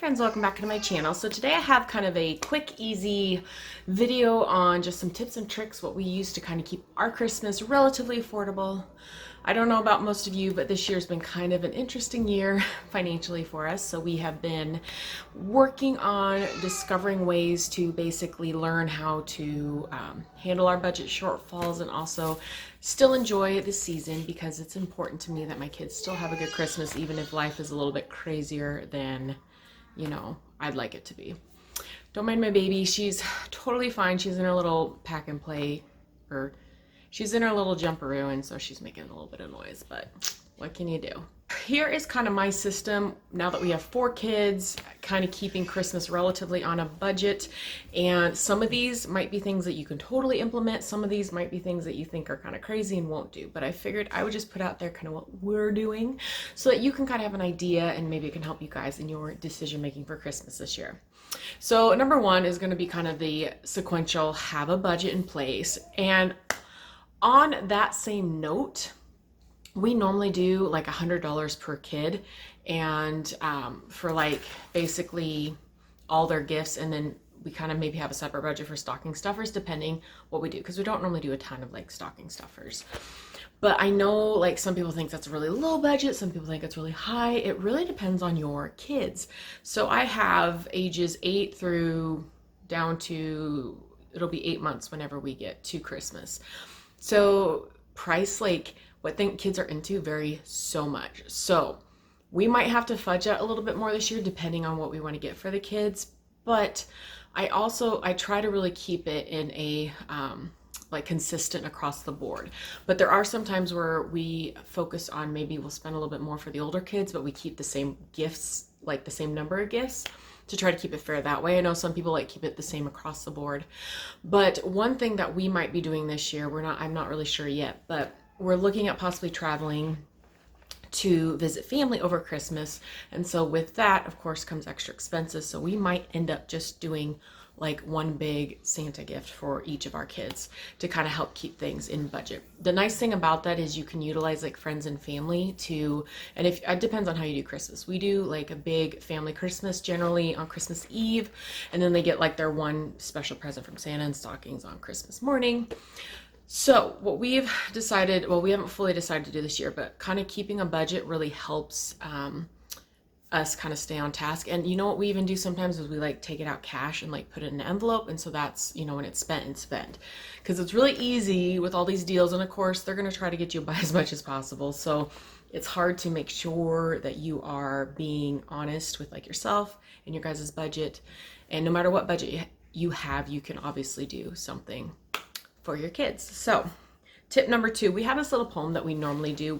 friends, welcome back to my channel. So today I have kind of a quick, easy video on just some tips and tricks, what we use to kind of keep our Christmas relatively affordable. I don't know about most of you, but this year's been kind of an interesting year financially for us. So we have been working on discovering ways to basically learn how to handle our budget shortfalls and also still enjoy the season, because it's important to me that my kids still have a good Christmas, even if life is a little bit crazier than, I'd like it to be. Don't mind my baby. She's totally fine. She's in her little pack and play, or she's in her little jumperoo, and so she's making a little bit of noise, but what can you do? Here is kind of my system now that we have 4 kids, kind of keeping Christmas relatively on a budget. And some of these might be things that you can totally implement. Some of these might be things that you think are kind of crazy and won't do. But I figured I would just put out there kind of what we're doing so that you can kind of have an idea, and maybe it can help you guys in your decision making for Christmas this year. So number 1 is going to be kind of the sequential have a budget in place. And on that same note, we normally do like $100 per kid, and for like basically all their gifts, and then we kind of maybe have a separate budget for stocking stuffers depending what we do, because we don't normally do a ton of like stocking stuffers. But I know like some people think that's a really low budget, some people think it's really high. It really depends on your kids. So I have ages 8 through down to, it'll be 8 months whenever we get to Christmas. So price, like what kids are into, vary so much. So we might have to fudge out a little bit more this year depending on what we want to get for the kids. But I try to really keep it in a like consistent across the board. But there are some times where we focus on, maybe we'll spend a little bit more for the older kids, but we keep the same gifts, like the same number of gifts, to try to keep it fair that way. I know some people like keep it the same across the board. But one thing that we might be doing this year, I'm not really sure yet, but we're looking at possibly traveling to visit family over Christmas. And so with that, of course, comes extra expenses. So we might end up just doing like one big Santa gift for each of our kids to kind of help keep things in budget. The nice thing about that is you can utilize like friends and family to, and if it depends on how you do Christmas. We do like a big family Christmas generally on Christmas Eve, and then they get like their one special present from Santa and stockings on Christmas morning. So what we've decided, well, we haven't fully decided to do this year, but kind of keeping a budget really helps us kind of stay on task. And you know what we even do sometimes is we like take it out cash and like put it in an envelope, and so that's, when it's spent and spend, because it's really easy with all these deals, and of course they're going to try to get you to buy as much as possible. So it's hard to make sure that you are being honest with like yourself and your guys' budget. And no matter what budget you have, you can obviously do something for your kids. So tip number 2, we have this little poem that we normally do.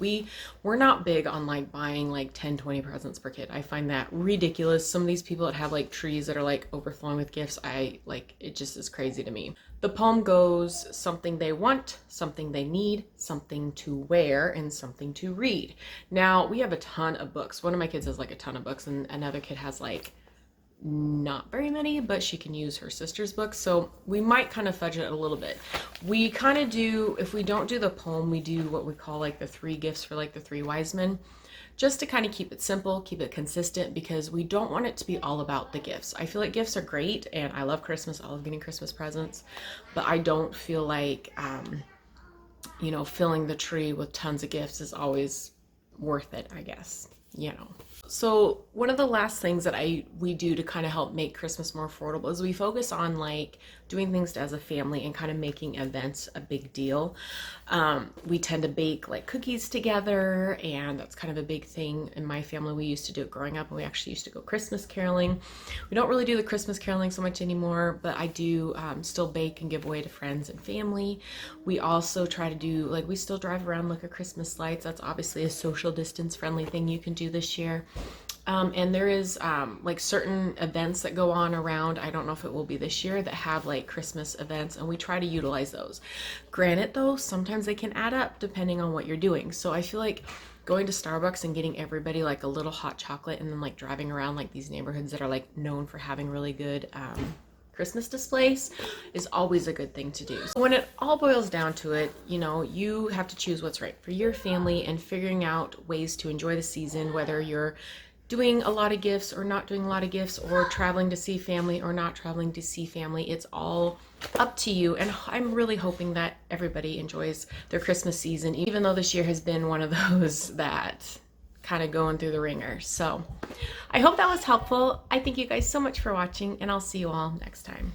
We're not big on like buying like 10-20 presents per kid. I find that ridiculous. Some of these people that have like trees that are like overflowing with gifts, it just is crazy to me. The poem goes: something they want, something they need, something to wear, and something to read. Now we have a ton of books. One of my kids has like a ton of books, and another kid has like not very many, but she can use her sister's books. So we might kind of fudge it a little bit. We kind of do, if we don't do the poem, we do what we call like the 3 gifts for like the 3 wise men, just to kind of keep it simple, keep it consistent, because we don't want it to be all about the gifts. I feel like gifts are great, and I love Christmas. I love getting Christmas presents, but I don't feel like, filling the tree with tons of gifts is always worth it, I guess. So one of the last things that we do to kind of help make Christmas more affordable is we focus on like doing things as a family and kind of making events a big deal. We tend to bake like cookies together, and that's kind of a big thing in my family. We used to do it growing up, and we actually used to go Christmas caroling. We don't really do the Christmas caroling so much anymore, but I do still bake and give away to friends and family. We also try to do, like, we still drive around, look at Christmas lights. That's obviously a social distance friendly thing you can do this year. And there is like certain events that go on around, I don't know if it will be this year, that have like Christmas events, and we try to utilize those. Granted though, sometimes they can add up depending on what you're doing. So I feel like going to Starbucks and getting everybody like a little hot chocolate, and then like driving around like these neighborhoods that are like known for having really good Christmas displays is always a good thing to do. So when it all boils down to it, you have to choose what's right for your family, and figuring out ways to enjoy the season, whether you're doing a lot of gifts or not doing a lot of gifts, or traveling to see family or not traveling to see family. It's all up to you. And I'm really hoping that everybody enjoys their Christmas season, even though this year has been one of those that kind of going through the ringer. So I hope that was helpful. I thank you guys so much for watching, and I'll see you all next time.